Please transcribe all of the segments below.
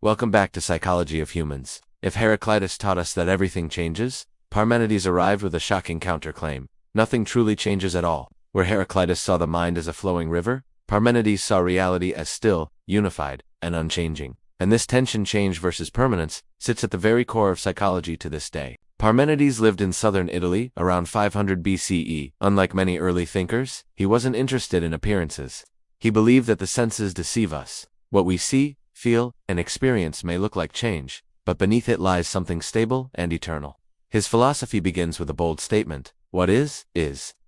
Welcome back to Psychology of Humans. If Heraclitus taught us that everything changes, Parmenides arrived with a shocking counterclaim. Nothing truly changes at all. Where Heraclitus saw the mind as a flowing river, Parmenides saw reality as still, unified, and unchanging. And this tension, change versus permanence, sits at the very core of psychology to this day. Parmenides lived in southern Italy around 500 BCE. Unlike many early thinkers, he wasn't interested in appearances. He believed that the senses deceive us. What we see, feel, and experience may look like change, but beneath it lies something stable and eternal. His philosophy begins with a bold statement: what is.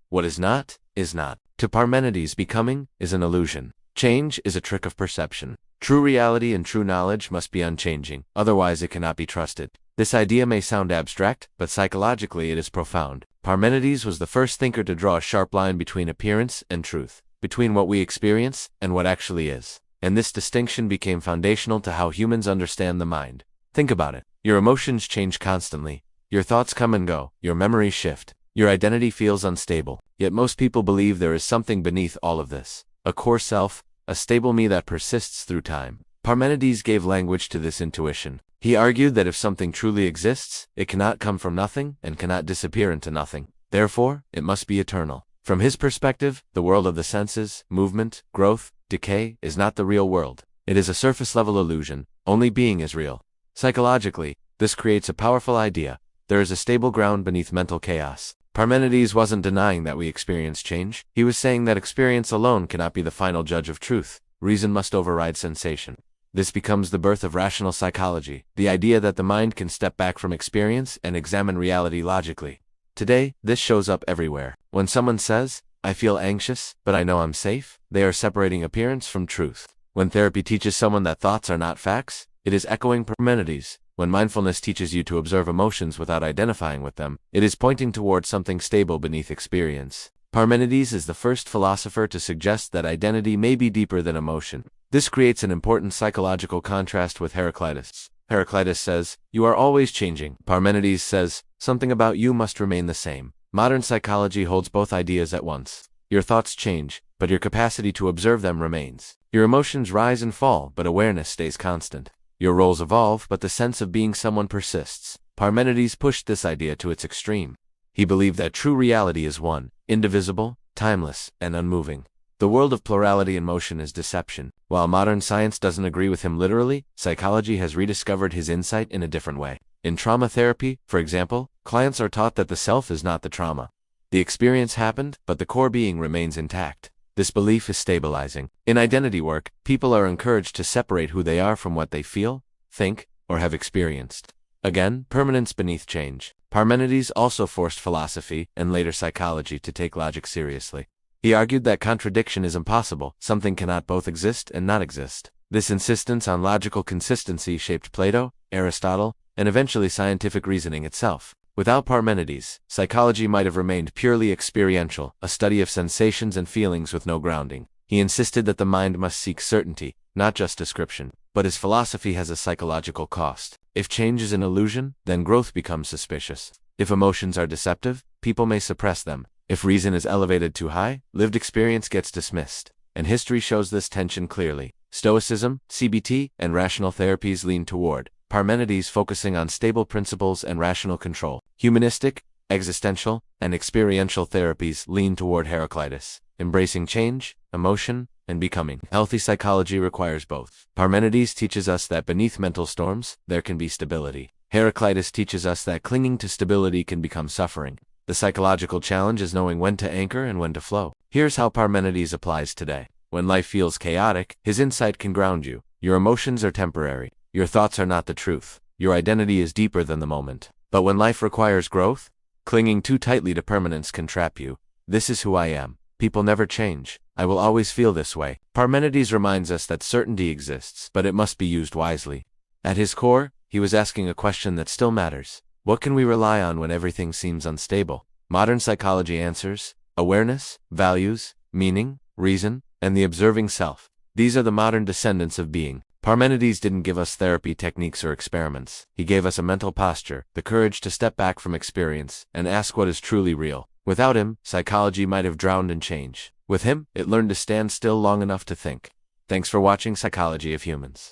What is not. To Parmenides, becoming is an illusion. Change is a trick of perception. True reality and true knowledge must be unchanging, otherwise it cannot be trusted. This idea may sound abstract, but psychologically it is profound. Parmenides was the first thinker to draw a sharp line between appearance and truth, between what we experience and what actually is. And this distinction became foundational to how humans understand the mind. Think about it. Your emotions change constantly. Your thoughts come and go. Your memories shift. Your identity feels unstable. Yet most people believe there is something beneath all of this. A core self, a stable me that persists through time. Parmenides gave language to this intuition. He argued that if something truly exists, it cannot come from nothing and cannot disappear into nothing. Therefore, it must be eternal. From his perspective, the world of the senses, movement, growth, decay, is not the real world. It is a surface-level illusion. Only being is real. Psychologically, this creates a powerful idea. There is a stable ground beneath mental chaos. Parmenides wasn't denying that we experience change. He was saying that experience alone cannot be the final judge of truth. Reason must override sensation. This becomes the birth of rational psychology, the idea that the mind can step back from experience and examine reality logically. Today, this shows up everywhere. When someone says, "I feel anxious, but I know I'm safe," they are separating appearance from truth. When therapy teaches someone that thoughts are not facts, it is echoing Parmenides. When mindfulness teaches you to observe emotions without identifying with them, it is pointing toward something stable beneath experience. Parmenides is the first philosopher to suggest that identity may be deeper than emotion. This creates an important psychological contrast with Heraclitus. Heraclitus says, "You are always changing." Parmenides says, "Something about you must remain the same." Modern psychology holds both ideas at once. Your thoughts change, but your capacity to observe them remains. Your emotions rise and fall, but awareness stays constant. Your roles evolve, but the sense of being someone persists. Parmenides pushed this idea to its extreme. He believed that true reality is one, indivisible, timeless, and unmoving. The world of plurality and motion is deception. While modern science doesn't agree with him literally, psychology has rediscovered his insight in a different way. In trauma therapy, for example, clients are taught that the self is not the trauma. The experience happened, but the core being remains intact. This belief is stabilizing. In identity work, people are encouraged to separate who they are from what they feel, think, or have experienced. Again, permanence beneath change. Parmenides also forced philosophy, and later psychology, to take logic seriously. He argued that contradiction is impossible. Something cannot both exist and not exist. This insistence on logical consistency shaped Plato, Aristotle, and eventually scientific reasoning itself. Without Parmenides, psychology might have remained purely experiential, a study of sensations and feelings with no grounding. He insisted that the mind must seek certainty, not just description. But his philosophy has a psychological cost. If change is an illusion, then growth becomes suspicious. If emotions are deceptive, people may suppress them. If reason is elevated too high, lived experience gets dismissed. And history shows this tension clearly. Stoicism, CBT, and rational therapies lean toward Parmenides, focusing on stable principles and rational control. Humanistic, existential, and experiential therapies lean toward Heraclitus, embracing change, emotion, and becoming. Healthy psychology requires both. Parmenides teaches us that beneath mental storms, there can be stability. Heraclitus teaches us that clinging to stability can become suffering. The psychological challenge is knowing when to anchor and when to flow. Here's how Parmenides applies today. When life feels chaotic, his insight can ground you. Your emotions are temporary. Your thoughts are not the truth. Your identity is deeper than the moment. But when life requires growth, clinging too tightly to permanence can trap you. This is who I am. People never change. I will always feel this way. Parmenides reminds us that certainty exists, but it must be used wisely. At his core, he was asking a question that still matters. What can we rely on when everything seems unstable? Modern psychology answers: awareness, values, meaning, reason, and the observing self. These are the modern descendants of being. Parmenides didn't give us therapy techniques or experiments. He gave us a mental posture, the courage to step back from experience and ask what is truly real. Without him, psychology might have drowned in change. With him, it learned to stand still long enough to think. Thanks for watching Psychology of Humans.